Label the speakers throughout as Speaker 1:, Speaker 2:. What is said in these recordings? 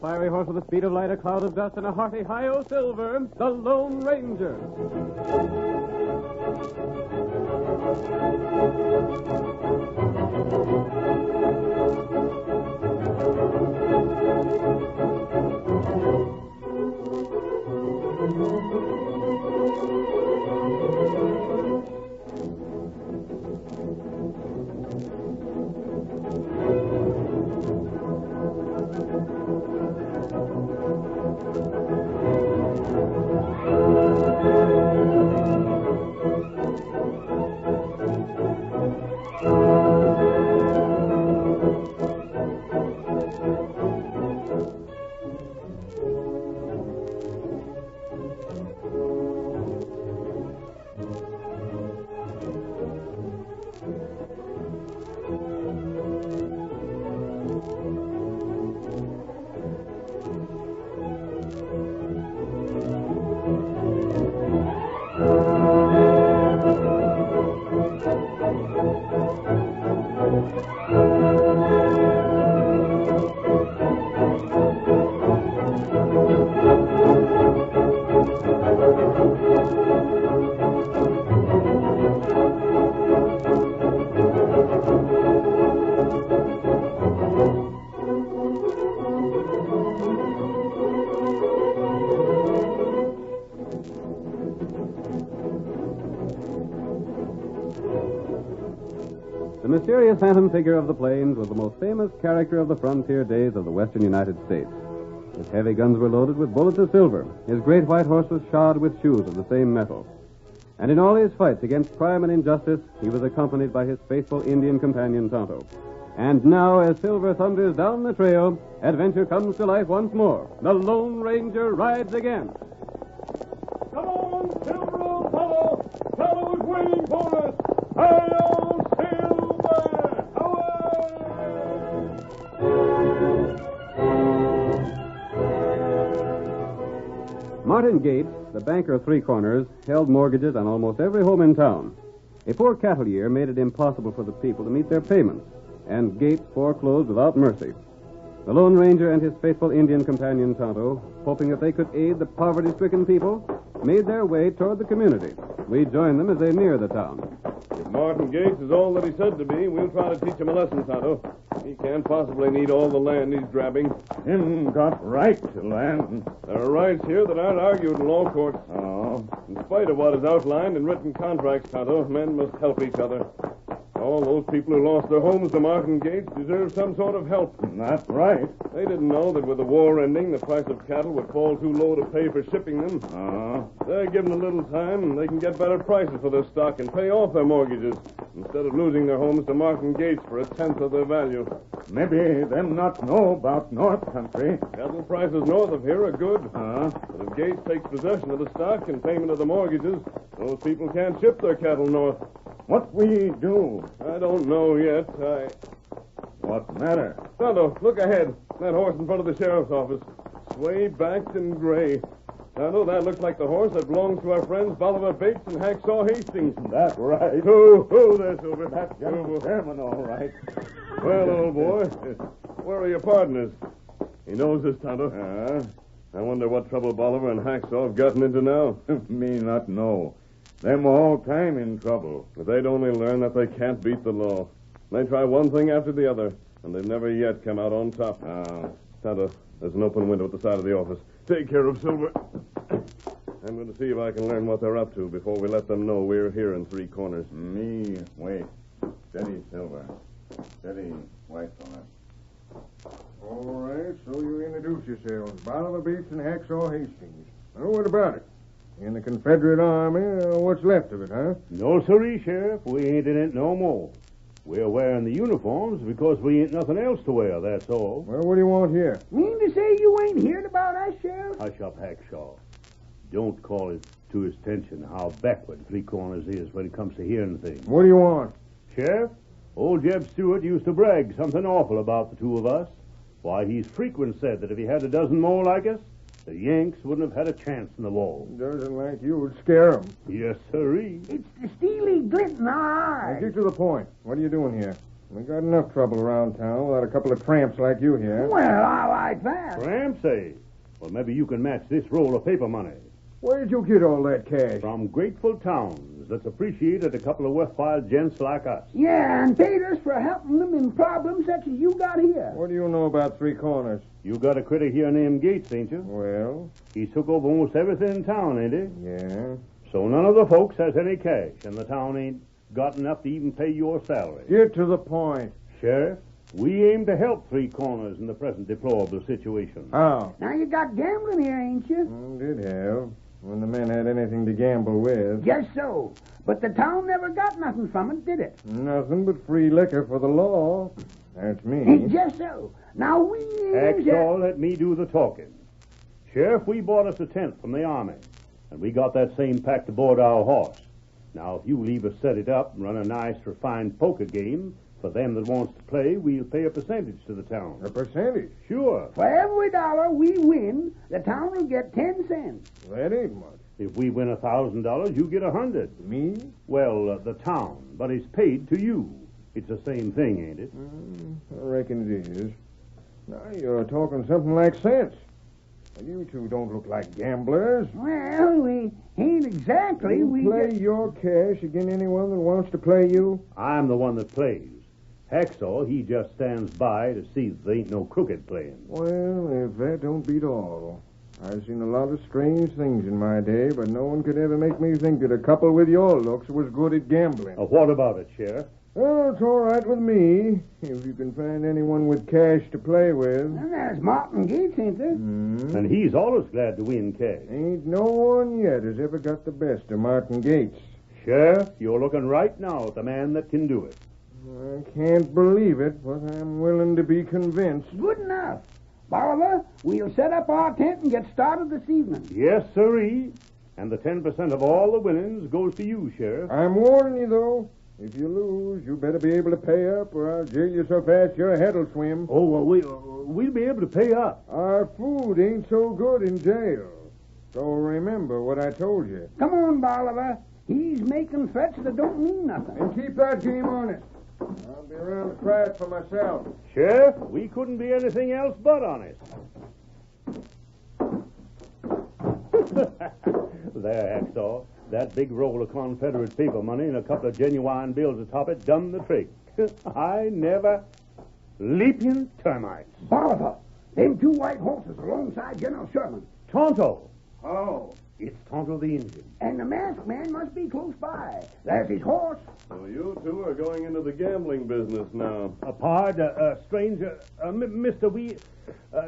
Speaker 1: fiery horse with the speed of light, a cloud of dust, and a hearty hi-yo silver, the Lone Ranger. The mysterious phantom figure of the plains was the most famous character of the frontier days of the western United States. His heavy guns were loaded with bullets of silver. His great white horse was shod with shoes of the same metal. And in all his fights against crime and injustice, he was accompanied by his faithful Indian companion, Tonto. And now, as silver thunders down the trail, adventure comes to life once more. The Lone Ranger rides again.
Speaker 2: Come on, Silver, old fellow! Tonto is waiting for us! Hi-yo, Silver! Away!
Speaker 1: Martin Gates, the banker of Three Corners, held mortgages on almost every home in town. A poor cattle year made it impossible for the people to meet their payments, and Gates foreclosed without mercy. The Lone Ranger and his faithful Indian companion, Tonto, hoping that they could aid the poverty-stricken people, made their way toward the community. We joined them as they near the town.
Speaker 2: If Martin Gates is all that he said to be, we'll try to teach him a lesson, Tonto. He can't possibly need all the land he's grabbing.
Speaker 3: Him got right to land.
Speaker 2: There are rights here that aren't argued in law courts.
Speaker 3: Oh.
Speaker 2: In spite of what is outlined in written contracts, Tonto, men must help each other. All those people who lost their homes to Martin Gates deserve some sort of help.
Speaker 3: That's right.
Speaker 2: They didn't know that with the war ending, the price of cattle would fall too low to pay for shipping them. They're given a little time, and they can get better prices for their stock and pay off their mortgages, instead of losing their homes to Martin Gates for a tenth of their value.
Speaker 3: Maybe them not know about North Country.
Speaker 2: Cattle prices north of here are good. But if Gates takes possession of the stock and payment of the mortgages, those people can't ship their cattle north.
Speaker 3: What we do?
Speaker 2: I don't know yet.
Speaker 3: What matter?
Speaker 2: Tonto, look ahead. That horse in front of the sheriff's office. Sway-backed and gray. Tonto, that looks like the horse that belongs to our friends Bolivar Bates and Hacksaw Hastings.
Speaker 3: That's right.
Speaker 2: Ho, there, Silver.
Speaker 3: That's young Sherman, all right.
Speaker 2: Well, old boy, where are your partners? He knows this, Tonto. I wonder what trouble Bolivar and Hacksaw have gotten into now.
Speaker 3: Me not know. Them all time in trouble.
Speaker 2: If they'd only learn that they can't beat the law. They try one thing after the other, and they've never yet come out on top. Tonto, there's an open window at the side of the office. Take care of Silver. I'm going to see if I can learn what they're up to before we let them know we're here in Three Corners.
Speaker 3: Me, wait. Steady, Silver. Steady, White on.
Speaker 4: All right, so you introduce yourselves. Bolivar Bates and Hacksaw Hastings. Now, what about it? In the Confederate Army, what's left of it, huh?
Speaker 5: No, sirree, Sheriff. We ain't in it no more. We're wearing the uniforms because we ain't nothing else to wear, that's all.
Speaker 4: Well, what do you want here?
Speaker 6: Mean to say you ain't heard about us, Sheriff?
Speaker 5: Hush up, Hackshaw. Don't call it to his attention how backward Three Corners is when it comes to hearing things.
Speaker 4: What do you want?
Speaker 5: Sheriff, old Jeb Stewart used to brag something awful about the two of us. Why, he's frequent said that if he had a dozen more like us, the Yanks wouldn't have had a chance in the war.
Speaker 4: Doesn't like you would scare them.
Speaker 5: Yes, sirree.
Speaker 6: It's the steely glint in our
Speaker 4: Now,
Speaker 6: eyes.
Speaker 4: get to the point. What are you doing here? We got enough trouble around town without a couple of tramps like you here.
Speaker 6: Well, I like that.
Speaker 5: Tramps, eh? Well, maybe you can match this roll of paper money.
Speaker 4: Where'd you get all that cash?
Speaker 5: From grateful towns that's appreciated a couple of worthwhile gents like us.
Speaker 6: Yeah, and paid us for helping them in problems such as you got here.
Speaker 4: What do you know about Three Corners?
Speaker 5: You got a critter here named Gates, ain't you?
Speaker 4: Well,
Speaker 5: He took over almost everything in town, ain't he?
Speaker 4: yeah.
Speaker 5: So none of the folks has any cash, and the town ain't got enough to even pay your salary.
Speaker 4: Get to the point.
Speaker 5: Sheriff, we aim to help Three Corners in the present deplorable situation.
Speaker 4: How?
Speaker 6: Now you got gambling here, ain't you?
Speaker 4: Did have. When the men had anything to gamble with.
Speaker 6: Just so. But the town never got nothing from it, did it?
Speaker 4: Nothing but free liquor for the law. That's me.
Speaker 6: Just so. Now we ain't...
Speaker 5: Hacksaw, let me do the talking. Sheriff, we bought us a tent from the Army, and we got that same packed aboard our horse. Now, if you leave us set it up and run a nice, refined poker game, for them that wants to play, we'll pay a percentage to the town.
Speaker 4: A percentage?
Speaker 5: Sure.
Speaker 6: For every dollar we win, the town will get 10 cents.
Speaker 4: That ain't much.
Speaker 5: If we win $1,000, you get 100.
Speaker 4: Me?
Speaker 5: Well, the town, but it's paid to you. It's the same thing, ain't it?
Speaker 4: I reckon it is. Now you're talking something like sense. You two don't look like gamblers.
Speaker 6: Well, we ain't exactly.
Speaker 4: You
Speaker 6: We
Speaker 4: play
Speaker 6: just...
Speaker 4: your cash against anyone that wants to play you?
Speaker 5: I'm the one that plays. Hacksaw, he just stands by to see that there ain't no crooked playing.
Speaker 4: Well, if that don't beat all. I've seen a lot of strange things in my day, but no one could ever make me think that a couple with your looks was good at gambling.
Speaker 5: What about it, Sheriff?
Speaker 4: Well, it's all right with me, if you can find anyone with cash to play with.
Speaker 6: Well, there's Martin Gates, ain't there?
Speaker 5: And he's always glad to win cash.
Speaker 4: Ain't no one yet has ever got the best of Martin Gates.
Speaker 5: Sheriff, you're looking right now at the man that can do it.
Speaker 4: I can't believe it, but I'm willing to be convinced.
Speaker 6: Good enough. Bolivar, we'll set up our tent and get started this evening.
Speaker 5: Yes, sirree. And the 10% of all the winnings goes to you, Sheriff.
Speaker 4: I'm warning you, though. If you lose, you better be able to pay up, or I'll jail you so fast your head'll swim.
Speaker 5: Oh, well, we'll be able to pay up.
Speaker 4: Our food ain't so good in jail. So remember what I told you.
Speaker 6: Come on, Bolivar. He's making threats that don't mean nothing.
Speaker 4: And keep that game honest. I'll be around to try it for myself.
Speaker 5: Sheriff, we couldn't be anything else but honest. There, Hacksaw. That big roll of Confederate paper money and a couple of genuine bills atop it done the trick. I never... Leaping termites.
Speaker 6: Bolivar, them two white horses alongside General Sherman.
Speaker 5: Tonto.
Speaker 4: Oh.
Speaker 5: It's Tonto the Indian.
Speaker 6: And the masked man must be close by. There's his horse.
Speaker 2: So you two are going into the gambling business now.
Speaker 5: Stranger, mister, we...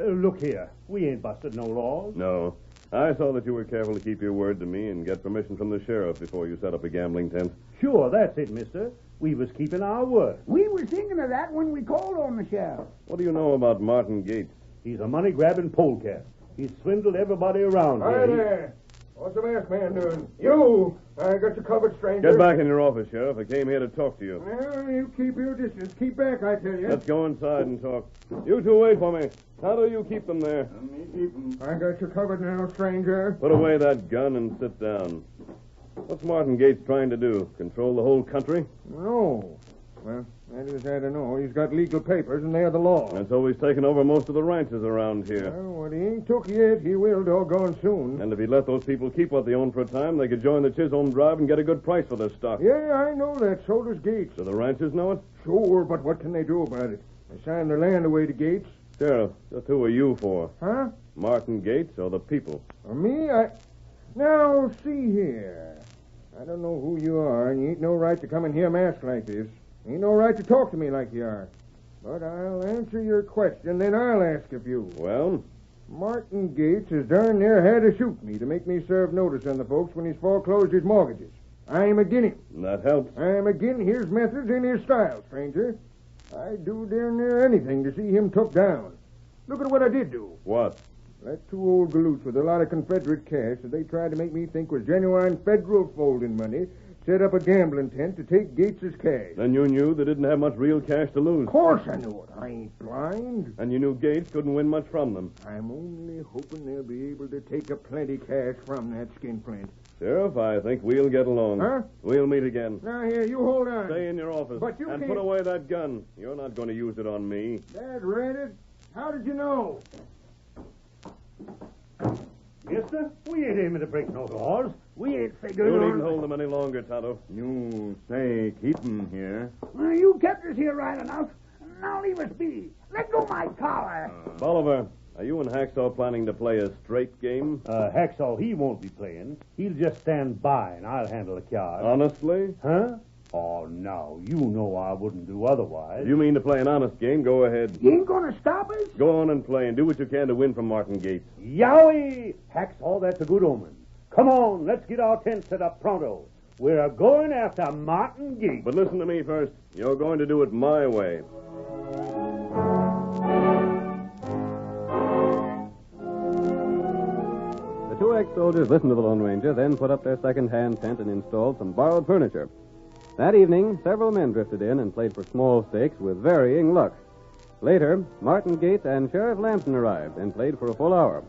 Speaker 5: look here. We ain't busted no laws.
Speaker 2: No. I saw that you were careful to keep your word to me and get permission from the sheriff before you set up a gambling tent.
Speaker 5: Sure, that's it, mister. We was keeping our word.
Speaker 6: We were thinking of that when we called on the sheriff.
Speaker 2: What do you know about Martin Gates?
Speaker 5: He's a money-grabbing polecat. He's swindled everybody around
Speaker 4: Hi
Speaker 5: here.
Speaker 4: there. What's the masked man doing? You! I got you covered, stranger.
Speaker 2: Get back in your office, Sheriff. I came here to talk to you.
Speaker 4: Well, you keep your distance. Keep back, I tell you.
Speaker 2: Let's go inside and talk. You two wait for me. How do you keep them there?
Speaker 4: I got you covered now, stranger.
Speaker 2: Put away that gun and sit down. What's Martin Gates trying to do? Control the whole country?
Speaker 4: No. Well, that is, I don't know. He's got legal papers, and they're the law.
Speaker 2: And so he's taken over most of the ranches around here.
Speaker 4: Well, what he ain't took yet, he will doggone soon.
Speaker 2: And if he let those people keep what they own for a time, they could join the Chisholm Drive and get a good price for their stock.
Speaker 4: Yeah, I know that. So does Gates.
Speaker 2: Do the ranchers know it?
Speaker 4: Sure, but what can they do about it? They signed their land away to Gates.
Speaker 2: Sheriff, just who are you for?
Speaker 4: Huh?
Speaker 2: Martin Gates or the people?
Speaker 4: Or me? Now, see here. I don't know who you are, and you ain't no right to come in here masked like this. Ain't no right to talk to me like you are. But I'll answer your question, then I'll ask a few.
Speaker 2: Well?
Speaker 4: Martin Gates has darn near had to shoot me to make me serve notice on the folks when he's foreclosed his mortgages. I'm agin him.
Speaker 2: That helps.
Speaker 4: I'm agin his methods and his style, stranger. I'd do darn near anything to see him took down. Look at what I did do.
Speaker 2: What?
Speaker 4: That two old galoots with a lot of Confederate cash that they tried to make me think was genuine federal folding money set up a gambling tent to take Gates's cash.
Speaker 2: Then you knew they didn't have much real cash to lose.
Speaker 4: Of course I knew it. I ain't blind.
Speaker 2: And you knew Gates couldn't win much from them.
Speaker 4: I'm only hoping they'll be able to take a plenty cash from that skinflint.
Speaker 2: Sheriff, I think we'll get along.
Speaker 4: Huh?
Speaker 2: We'll meet again.
Speaker 4: Now, here, you hold on.
Speaker 2: Stay in your office.
Speaker 4: But you
Speaker 2: and
Speaker 4: can't-
Speaker 2: put away that gun. You're not going to use it on me.
Speaker 4: Dad read it. How did you know?
Speaker 5: Mister, we ain't aiming to break no laws. We ain't
Speaker 2: You
Speaker 5: figuring
Speaker 2: needn't
Speaker 5: on...
Speaker 2: hold them any longer, Tonto.
Speaker 3: You say keep 'em here.
Speaker 6: You kept us here right enough. Now leave us be. Let go my collar.
Speaker 2: Bolivar, are you and Hacksaw planning to play a straight game?
Speaker 5: Hacksaw, he won't be playing. He'll just stand by, and I'll handle the cards.
Speaker 2: Honestly?
Speaker 5: Huh? Oh, no, you know I wouldn't do otherwise.
Speaker 2: If you mean to play an honest game, go ahead.
Speaker 6: You ain't gonna stop us?
Speaker 2: Go on and play and do what you can to win from Martin Gates.
Speaker 5: Yowie! Hacksaw, that's a good omen. Come on, let's get our tent set up pronto. We're going after Martin Gates.
Speaker 2: But listen to me first. You're going to do it my way.
Speaker 1: The two ex-soldiers listened to the Lone Ranger, then put up their second-hand tent and installed some borrowed furniture. That evening, several men drifted in and played for small stakes with varying luck. Later, Martin Gates and Sheriff Lamson arrived and played for a full hour.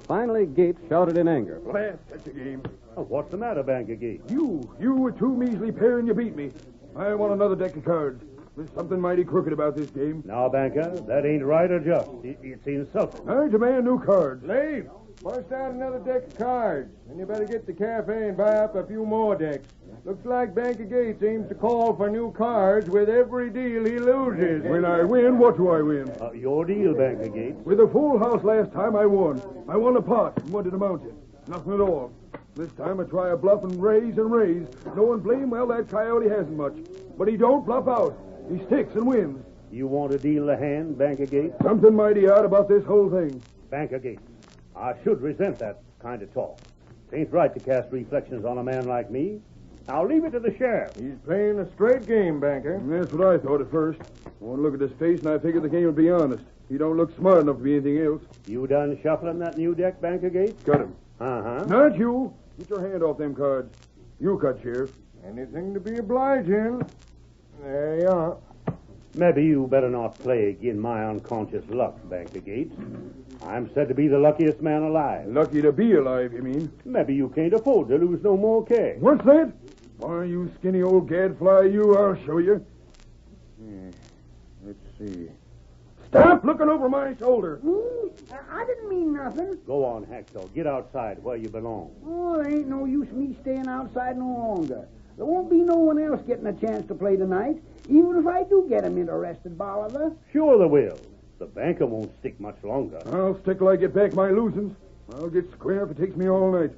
Speaker 1: Finally, Gates shouted in anger.
Speaker 7: Blast such a game.
Speaker 5: Oh, what's the matter, Banker Gates?
Speaker 7: You were too measly pair and you beat me. I want another deck of cards. There's something mighty crooked about this game.
Speaker 5: Now, Banker, that ain't right or just. It's insulting.
Speaker 7: I demand new cards.
Speaker 4: Leave. Bust out another deck of cards. Then you better get to the cafe and buy up a few more decks. Looks like Banker Gates aims to call for new cards with every deal he loses.
Speaker 7: When I win, what do I win?
Speaker 5: Your deal, Banker Gates.
Speaker 7: With a full house last time, I won. I won a pot. And what did it amount to? Nothing at all. This time I try a bluff and raise and raise. Knowing blame well that coyote hasn't much. But he don't bluff out. He sticks and wins.
Speaker 5: You want a deal of hand, Banker Gates?
Speaker 7: Something mighty odd about this whole thing.
Speaker 5: Banker Gates, I should resent that kind of talk. It ain't right to cast reflections on a man like me. Now leave it to the sheriff.
Speaker 4: He's playing a straight game, Banker.
Speaker 7: And that's what I thought at first. One look at his face and I figured the game would be honest. He don't look smart enough to be anything else.
Speaker 5: You done shuffling that new deck, Banker Gates?
Speaker 7: Cut him.
Speaker 5: Uh-huh.
Speaker 7: Not you. Get your hand off them cards. You cut, Sheriff.
Speaker 4: Anything to be obliging. There you are.
Speaker 5: Maybe you better not play again my unconscious luck, Banker Gates. I'm said to be the luckiest man alive.
Speaker 7: Lucky to be alive, you mean?
Speaker 5: Maybe you can't afford to lose no more cash.
Speaker 7: What's that? Why, you skinny old gadfly, you, I'll show you. Let's see. Stop looking over my shoulder.
Speaker 6: I didn't mean nothing.
Speaker 5: Go on, Hacksaw. Get outside where you belong.
Speaker 6: Oh, there ain't no use me staying outside no longer. There won't be no one else getting a chance to play tonight, even if I do get him interested, Bolivar.
Speaker 5: Sure there will. The banker won't stick much longer.
Speaker 7: I'll stick till I get back my losings. I'll get square if it takes me all night.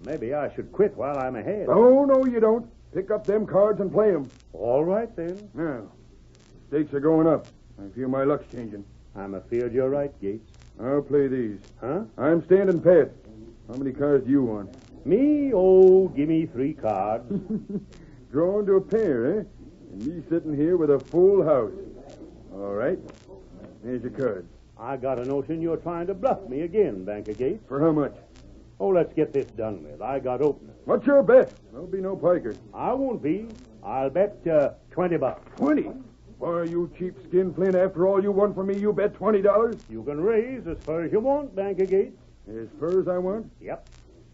Speaker 5: Maybe I should quit while I'm ahead.
Speaker 7: Oh, no, you don't. Pick up them cards and play 'em.
Speaker 5: All right, then.
Speaker 7: Now, stakes are going up. I feel my luck's changing.
Speaker 5: I'm afeard you're right, Gates.
Speaker 7: I'll play these.
Speaker 5: Huh?
Speaker 7: I'm standing pat. How many cards do you want?
Speaker 5: Me? Oh, give me 3 cards.
Speaker 7: Drawn to a pair, eh? And me sitting here with a full house. All right. Here's your cards.
Speaker 5: I got a notion you're trying to bluff me again, Banker Gates.
Speaker 7: For how much?
Speaker 5: Oh, let's get this done with. I got opening.
Speaker 7: What's your bet? There'll be no piker.
Speaker 5: I won't be. I'll bet $20.
Speaker 7: 20? Why, you cheap skinflint, after all you won from me, you bet $20?
Speaker 5: You can raise as far as you want, Banker Gates.
Speaker 7: As far as I want?
Speaker 5: Yep.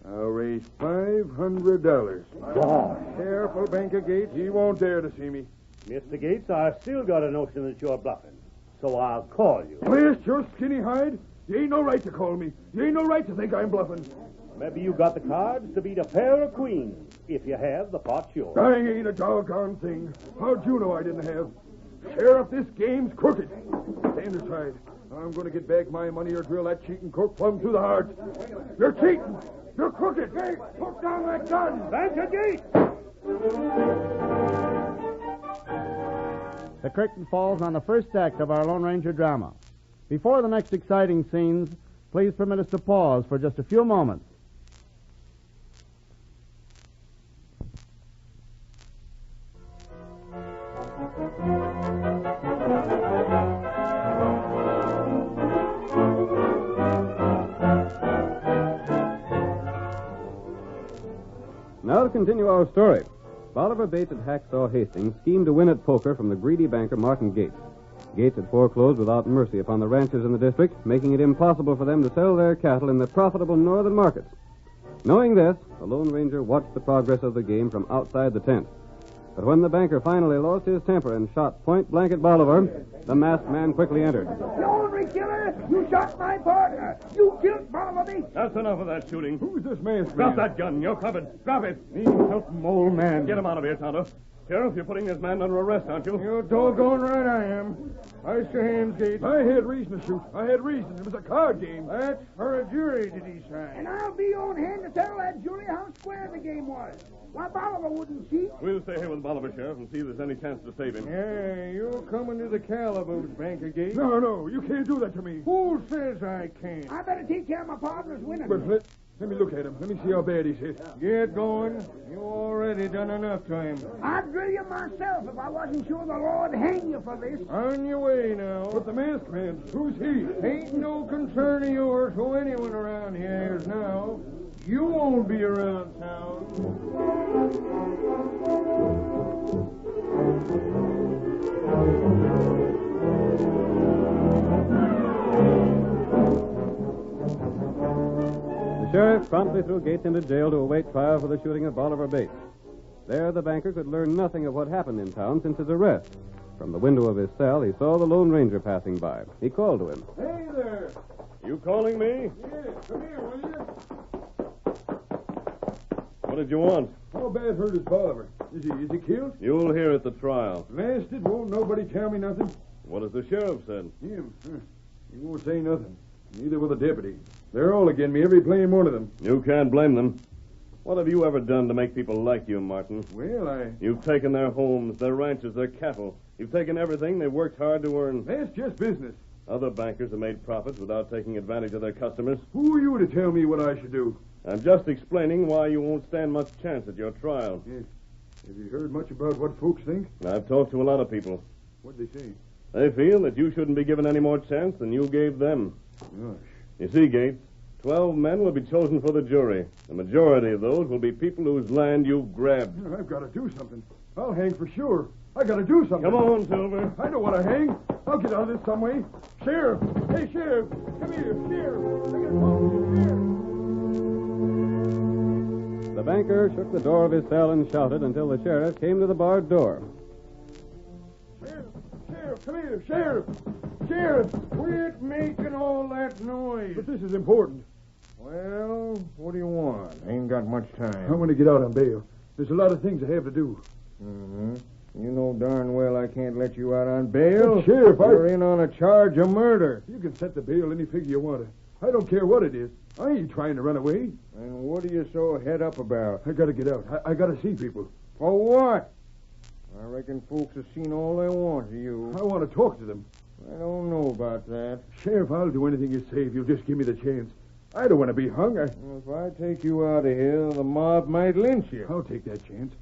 Speaker 7: I'll raise $500.
Speaker 5: Gosh.
Speaker 4: Careful, Banker Gates.
Speaker 7: He won't dare to see me.
Speaker 5: Mr. Gates, I've still got a notion that you're bluffing. So I'll call you.
Speaker 7: Blast your skinny hide. You ain't no right to call me. You ain't no right to think I'm bluffing.
Speaker 5: Maybe you got the cards to beat a pair of queens. If you have, the pot's yours.
Speaker 7: I ain't a doggone thing. How'd you know I didn't have? Sheriff, this game's crooked. Stand aside. I'm going to get back my money or drill that cheating crook plumb through the heart. You're cheating. You're crooked. Hey, put down that gun.
Speaker 5: Banker Gates!
Speaker 8: The curtain falls on the first act of our Lone Ranger drama. Before the next exciting scenes, please permit us to pause for just a few moments.
Speaker 1: Now to continue our story. Bolivar Bates and Hacksaw Hastings schemed to win at poker from the greedy banker Martin Gates. Gates had foreclosed without mercy upon the ranchers in the district, making it impossible for them to sell their cattle in the profitable northern markets. Knowing this, the Lone Ranger watched the progress of the game from outside the tent. But when the banker finally lost his temper and shot point blank at Bolivar, the masked man quickly entered.
Speaker 6: You ornery killer! You shot my partner! You killed Bolivar Bates!
Speaker 2: That's enough of that shooting.
Speaker 7: Who's this masked
Speaker 2: Drop
Speaker 7: man?
Speaker 2: that gun. You're covered. Drop it.
Speaker 3: Me help him, old man.
Speaker 2: Get him out of here, Tonto. Sheriff, you're putting this man under arrest, aren't you?
Speaker 4: You're doggone right I am. Ice your hands, Gates.
Speaker 7: I had reason to shoot. I had reason. It was a card game.
Speaker 4: That's for a jury to decide.
Speaker 6: And I'll be on hand to tell that jury how square the game was. Why, Bolivar wouldn't cheat.
Speaker 2: We'll stay here with Bolivar, Sheriff, and see if there's any chance to save him.
Speaker 4: Yeah, you're coming to the calaboose, Banker Gates.
Speaker 7: No, you can't do that to me.
Speaker 4: Who says I can't?
Speaker 6: I better take care of my partner's winning.
Speaker 7: But let me look at him. Let me see how bad he's hit.
Speaker 4: Get going. You already done enough to him.
Speaker 6: I'd drill you myself if I wasn't sure the Lord'd hang you for this.
Speaker 4: On your way now.
Speaker 7: But the masked man, who's he?
Speaker 4: Ain't no concern of yours who anyone around here is now. You won't be around town.
Speaker 1: The sheriff promptly threw Gates into jail to await trial for the shooting of Bolivar Bates. There, the banker could learn nothing of what happened in town since his arrest. From the window of his cell, he saw the Lone Ranger passing by. He called to him.
Speaker 4: Hey there.
Speaker 2: You calling me?
Speaker 4: Yeah, come here, will you?
Speaker 2: What did you want?
Speaker 7: How bad hurt is Bolivar? Is he killed?
Speaker 2: You'll hear at the trial.
Speaker 7: Blasted, won't nobody tell me nothing?
Speaker 2: What has the sheriff said?
Speaker 7: Him? He won't say nothing. Neither will the deputy. They're all against me, every plain one of them.
Speaker 2: You can't blame them. What have you ever done to make people like you, Martin?
Speaker 7: Well,
Speaker 2: You've taken their homes, their ranches, their cattle. You've taken everything they've worked hard to earn.
Speaker 7: That's just business.
Speaker 2: Other bankers have made profits without taking advantage of their customers.
Speaker 7: Who are you to tell me what I should do?
Speaker 2: I'm just explaining why you won't stand much chance at your trial.
Speaker 7: Yes. Have you heard much about what folks think?
Speaker 2: I've talked to a lot of people.
Speaker 7: What'd they say?
Speaker 2: They feel that you shouldn't be given any more chance than you gave them.
Speaker 7: Gosh.
Speaker 2: You see, Gates, 12 men will be chosen for the jury. The majority of those will be people whose land you've grabbed.
Speaker 7: I've got to do something. I'll hang for sure. I got to do something.
Speaker 2: Come on, Silver.
Speaker 7: I know what I hang. I'll get out of this some way. Sheriff! Hey, Sheriff! Come here, Sheriff! I got to talk to you, Sheriff!
Speaker 1: The banker shook the door of his cell and shouted until the sheriff came to the barred door.
Speaker 7: Sheriff, come here, Sheriff!
Speaker 4: Sheriff, quit making all that noise.
Speaker 7: But this is important.
Speaker 4: Well, what do you want? Ain't got much time.
Speaker 7: I want to get out on bail. There's a lot of things I have to do.
Speaker 4: Mm-hmm. You know darn well I can't let you out on bail.
Speaker 7: But, Sheriff,
Speaker 4: You're in on a charge of murder.
Speaker 7: You can set the bail any figure you want to. I don't care what it is. I ain't trying to run away.
Speaker 4: And what are you so head up about?
Speaker 7: I got to get out. I got to see people.
Speaker 4: For what? I reckon folks have seen all they want of you.
Speaker 7: I want to talk to them.
Speaker 4: I don't know about that.
Speaker 7: Sheriff, I'll do anything you say if you'll just give me the chance. I don't want to be hung.
Speaker 4: If I take you out of here, the mob might lynch you.
Speaker 7: I'll take that chance.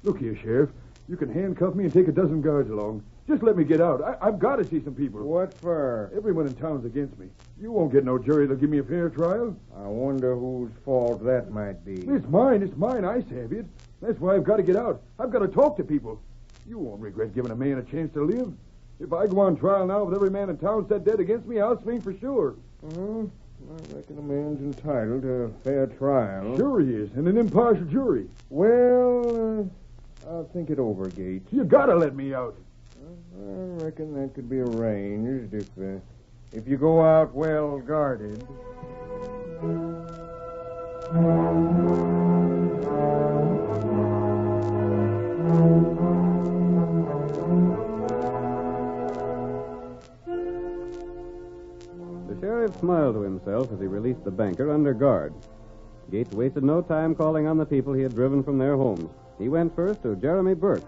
Speaker 7: Look here, Sheriff. You can handcuff me and take a dozen guards along. Just let me get out. I've got to see some people.
Speaker 4: What for?
Speaker 7: Everyone in town's against me. You won't get no jury that'll give me a fair trial.
Speaker 4: I wonder whose fault that might be.
Speaker 7: It's mine. It's mine. I savvy it. That's why I've got to get out. I've got to talk to people. You won't regret giving a man a chance to live. If I go on trial now with every man in town set dead against me, I'll swing for sure.
Speaker 4: I reckon a man's entitled to a fair trial.
Speaker 7: Sure he is, and an impartial jury.
Speaker 4: Well, I'll think it over, Gates.
Speaker 7: You gotta let me out.
Speaker 4: I reckon that could be arranged if you go out well guarded.
Speaker 1: The sheriff smiled to himself as he released the banker under guard. Gates wasted no time calling on the people he had driven from their homes. He went first to Jeremy Burke.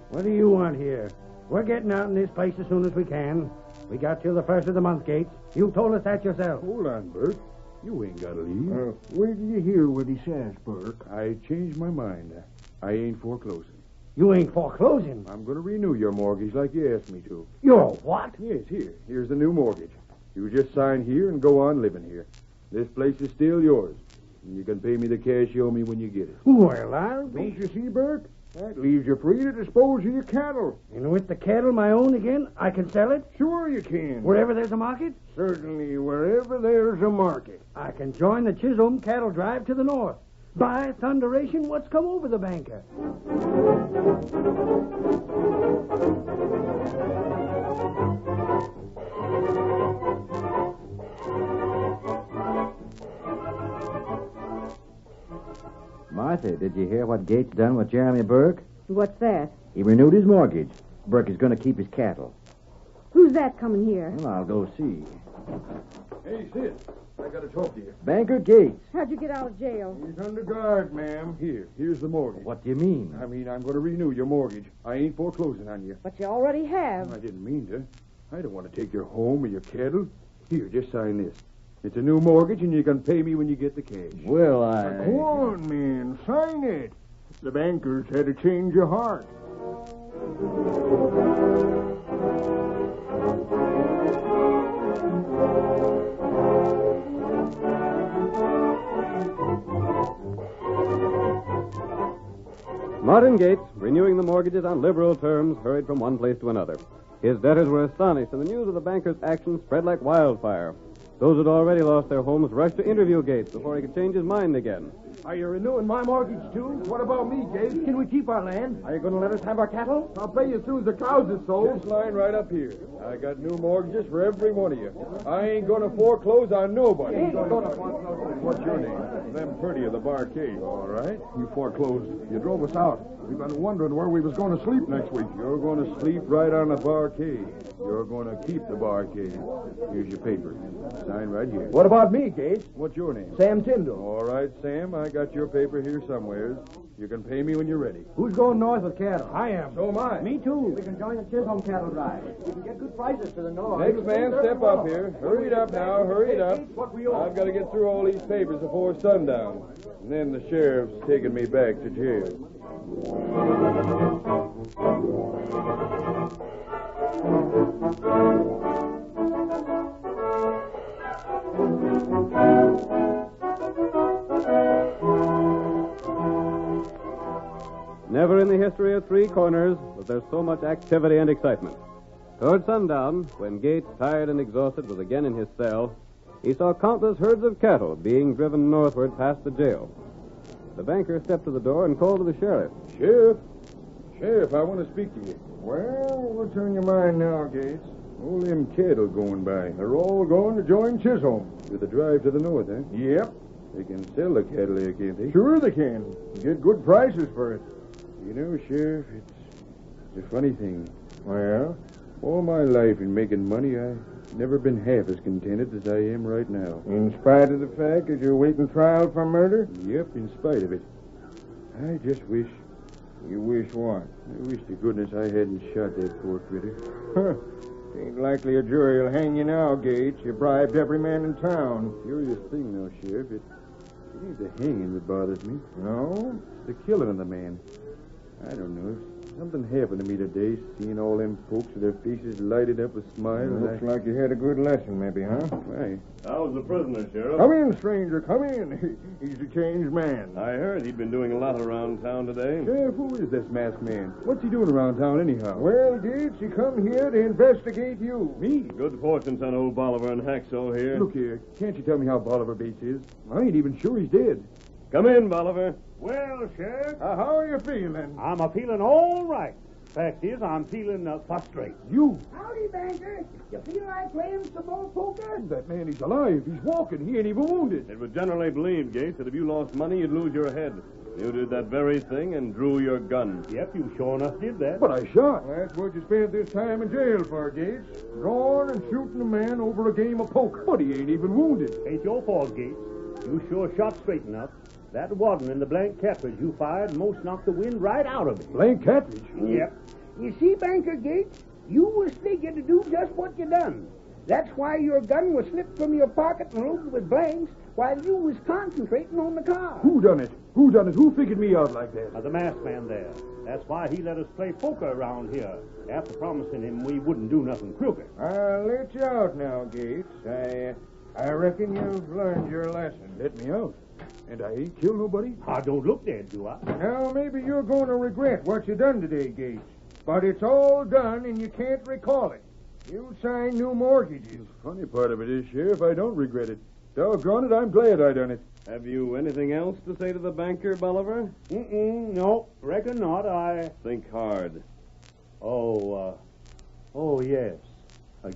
Speaker 9: What do you want here? We're getting out in this place as soon as we can. We got till the first of the month, Gates. You told us that yourself.
Speaker 7: Hold on, Burke. You ain't gotta leave.
Speaker 4: Where did you hear what he says, Burke?
Speaker 7: I changed my mind. I ain't foreclosing.
Speaker 9: You ain't foreclosing.
Speaker 7: I'm gonna renew your mortgage like you asked me to.
Speaker 9: You're what?
Speaker 7: Yes, here. Here's the new mortgage. You just sign here and go on living here. This place is still yours. And you can pay me the cash you owe me when you get it.
Speaker 9: Well, I'll
Speaker 7: Don't you see, Burke?
Speaker 4: That leaves you free to dispose of your cattle.
Speaker 9: And with the cattle my own again, I can sell it?
Speaker 4: Sure you can.
Speaker 9: Wherever there's a market?
Speaker 4: Certainly, wherever there's a market.
Speaker 9: I can join the Chisholm cattle drive to the north. By thunderation, what's come over the banker?
Speaker 10: Martha, did you hear what Gates done with Jeremy Burke?
Speaker 11: What's that?
Speaker 10: He renewed his mortgage. Burke is going to keep his cattle.
Speaker 11: Who's that coming here?
Speaker 10: Well, I'll go see.
Speaker 7: Hey, Sid, I got to talk to you.
Speaker 10: Banker Gates.
Speaker 11: How'd you get out of jail?
Speaker 4: He's under guard, ma'am.
Speaker 7: Here's the mortgage.
Speaker 10: What do you mean?
Speaker 7: I mean, I'm going to renew your mortgage. I ain't foreclosing on you.
Speaker 11: But you already have.
Speaker 7: I didn't mean to. I don't want to take your home or your cattle. Here, just sign this. It's a new mortgage, and you can pay me when you get the cash.
Speaker 10: Well,
Speaker 4: Go on, man. Sign it. The bankers had a change of heart.
Speaker 1: Martin Gates, renewing the mortgages on liberal terms, hurried from one place to another. His debtors were astonished, and the news of the banker's action spread like wildfire. Those who'd already lost their homes rushed to interview Gates before he could change his mind again.
Speaker 6: Are you renewing my mortgage, too?
Speaker 7: What about me, Gates?
Speaker 6: Can we keep our land? Are you going to let us have our cattle?
Speaker 7: I'll pay you as soon as the cows are sold. Just line right up here. I got new mortgages for every one of you. I ain't going to foreclose on nobody. What's your name? Them Purdy of the Barcade. All right. You foreclosed. You drove us out. We've been wondering where we was going to sleep next week. You're going to sleep right on the barcade. You're going to keep the barcade. Here's your paper. Sign right here.
Speaker 6: What about me, Gates?
Speaker 7: What's your name?
Speaker 6: Sam Tyndall.
Speaker 7: All right, Sam. I got your paper here somewheres. You can pay me when you're ready.
Speaker 6: Who's going north with cattle?
Speaker 9: I am.
Speaker 7: So am I.
Speaker 6: Me, too. We can join the Chisholm cattle drive. We can get good prices for the north.
Speaker 7: Next man, step up here. Hurry it up now. Hurry it up. I've got to get through all these papers before sundown. And then the sheriff's taking me back to jail.
Speaker 1: Never in the history of Three Corners was there so much activity and excitement. Toward sundown, when Gates, tired and exhausted, was again in his cell, he saw countless herds of cattle being driven northward past the jail. The banker stepped to the door and called to the sheriff.
Speaker 7: Sheriff, I want to speak to you.
Speaker 4: Well, what's on your mind now, Gates? All them cattle going by. They're all going to join Chisholm.
Speaker 7: To the drive to the north, eh?
Speaker 4: Yep.
Speaker 7: They can sell the cattle there, can't they?
Speaker 4: Sure they can. Get good prices for it.
Speaker 7: You know, Sheriff, it's a funny thing.
Speaker 4: Well?
Speaker 7: All my life in making money, I've never been half as contented as I am right now.
Speaker 4: In spite of the fact that you're waiting trial for murder?
Speaker 7: Yep, in spite of it. I just wish...
Speaker 4: You wish what?
Speaker 7: I wish to goodness I hadn't shot that poor critter.
Speaker 4: Huh. Ain't likely a jury will hang you now, Gates. You bribed every man in town.
Speaker 7: Curious thing, though, Sheriff. It ain't the hanging that bothers me.
Speaker 4: No?
Speaker 7: It's the killing of the man. I don't know. Something happened to me today, seeing all them folks with their faces lighted up with smiles.
Speaker 4: Looks like you had a good lesson, maybe, huh?
Speaker 7: Why?
Speaker 2: How's the prisoner, Sheriff?
Speaker 4: Come in, stranger, come in. He's a changed man.
Speaker 2: I heard he'd been doing a lot around town today.
Speaker 7: Sheriff, who is this masked man? What's he doing around town anyhow?
Speaker 4: Well, Gates, he come here to investigate you.
Speaker 7: Me?
Speaker 2: Good fortunes on old Bolivar and Hacksaw here.
Speaker 7: Look here, can't you tell me how Bolivar Bates is? I ain't even sure he's dead.
Speaker 2: Come in, Bolivar.
Speaker 5: Well, Sheriff,
Speaker 4: How are you feeling?
Speaker 5: I'm a feeling all right. Fact is, I'm feeling frustrated.
Speaker 7: You?
Speaker 6: Howdy, banker. You feel like playing some more poker?
Speaker 7: That man, he's alive. He's walking. He ain't even wounded.
Speaker 2: It was generally believed, Gates, that if you lost money, you'd lose your head. You did that very thing and drew your gun.
Speaker 5: Yep, you sure enough did that.
Speaker 7: But I shot.
Speaker 4: That's what you spent this time in jail for, Gates. Drawing and shooting a man over a game of poker.
Speaker 7: But he ain't even wounded.
Speaker 5: Ain't your fault, Gates. You sure shot straight enough. That wasn't in the blank cartridge you fired most knocked the wind right out of it.
Speaker 7: Blank cartridge?
Speaker 5: Yep.
Speaker 6: You see, Banker Gates, you was figured to do just what you done. That's why your gun was slipped from your pocket and loaded with blanks while you was concentrating on the car.
Speaker 7: Who done it? Who done it? Who figured me out like that?
Speaker 5: The masked man there. That's why he let us play poker around here, after promising him we wouldn't do nothing crooked.
Speaker 4: I'll let you out now, Gates. I reckon you've learned your lesson.
Speaker 7: Let me out. And I ain't killed nobody?
Speaker 5: I don't look dead, do I?
Speaker 4: Now, maybe you're going to regret what you done today, Gates. But it's all done, and you can't recall it. You signed new mortgages.
Speaker 7: The funny part of it is, Sheriff, I don't regret it. Doggone it, I'm glad I done it.
Speaker 1: Have you anything else to say to the banker, Bolivar?
Speaker 5: No, reckon not.
Speaker 1: Think hard.
Speaker 5: Oh, yes.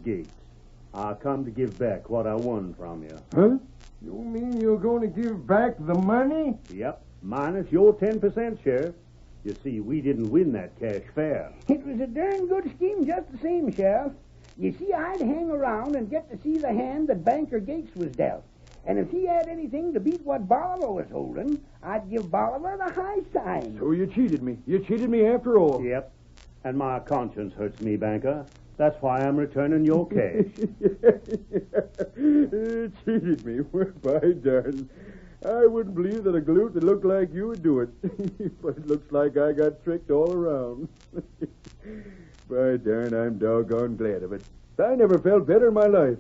Speaker 5: Gates. I come to give back what I won from you.
Speaker 4: Huh? You mean you're going to give back the money?
Speaker 5: Yep, minus your 10%, Sheriff. You see, we didn't win that cash fair.
Speaker 6: It was a darn good scheme just the same, Sheriff. You see, I'd hang around and get to see the hand that Banker Gates was dealt. And if he had anything to beat what Bolivar was holding, I'd give Bolivar the high sign.
Speaker 7: So you cheated me. You cheated me after all.
Speaker 5: Yep, and my conscience hurts me, Banker. That's why I'm returning your cash.
Speaker 7: Cheated me. Well, by darn. I wouldn't believe that a galoot that looked like you would do it. But it looks like I got tricked all around. By darn, I'm doggone glad of it. I never felt better in my life.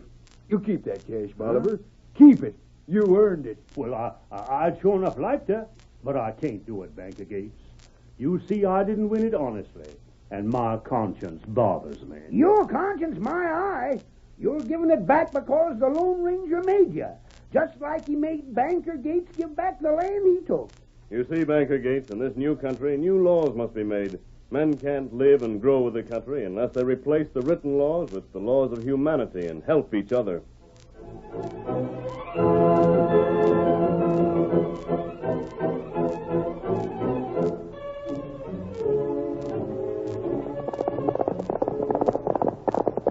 Speaker 7: You keep that cash, Bolivar. Keep it. You earned it.
Speaker 5: Well, I'd sure enough like to, but I can't do it, Banker Gates. You see, I didn't win it honestly, and my conscience bothers me.
Speaker 6: Your conscience, my eye. You're giving it back because the Lone Ranger made you. Just like he made Banker Gates give back the land he took.
Speaker 1: You see, Banker Gates, in this new country, new laws must be made. Men can't live and grow with the country unless they replace the written laws with the laws of humanity and help each other.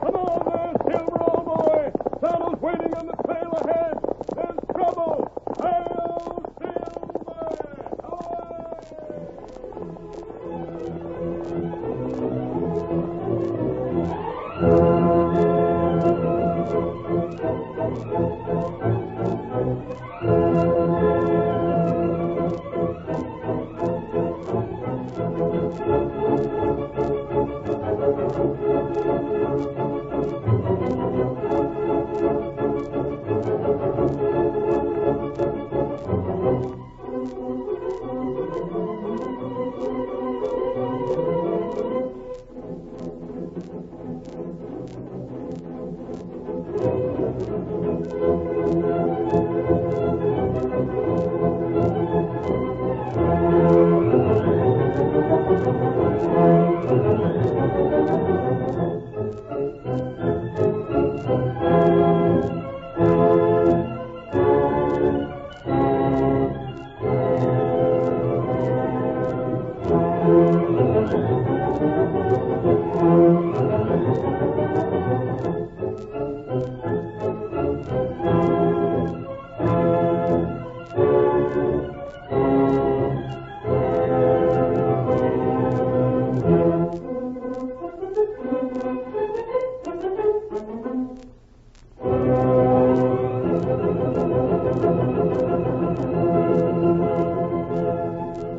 Speaker 2: Come on there, Silver, old boy. Tonto's waiting on the trail ahead. There's trouble. Hail, Silver!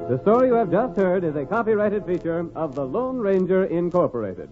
Speaker 1: The story you have just heard is a copyrighted feature of the Lone Ranger Incorporated.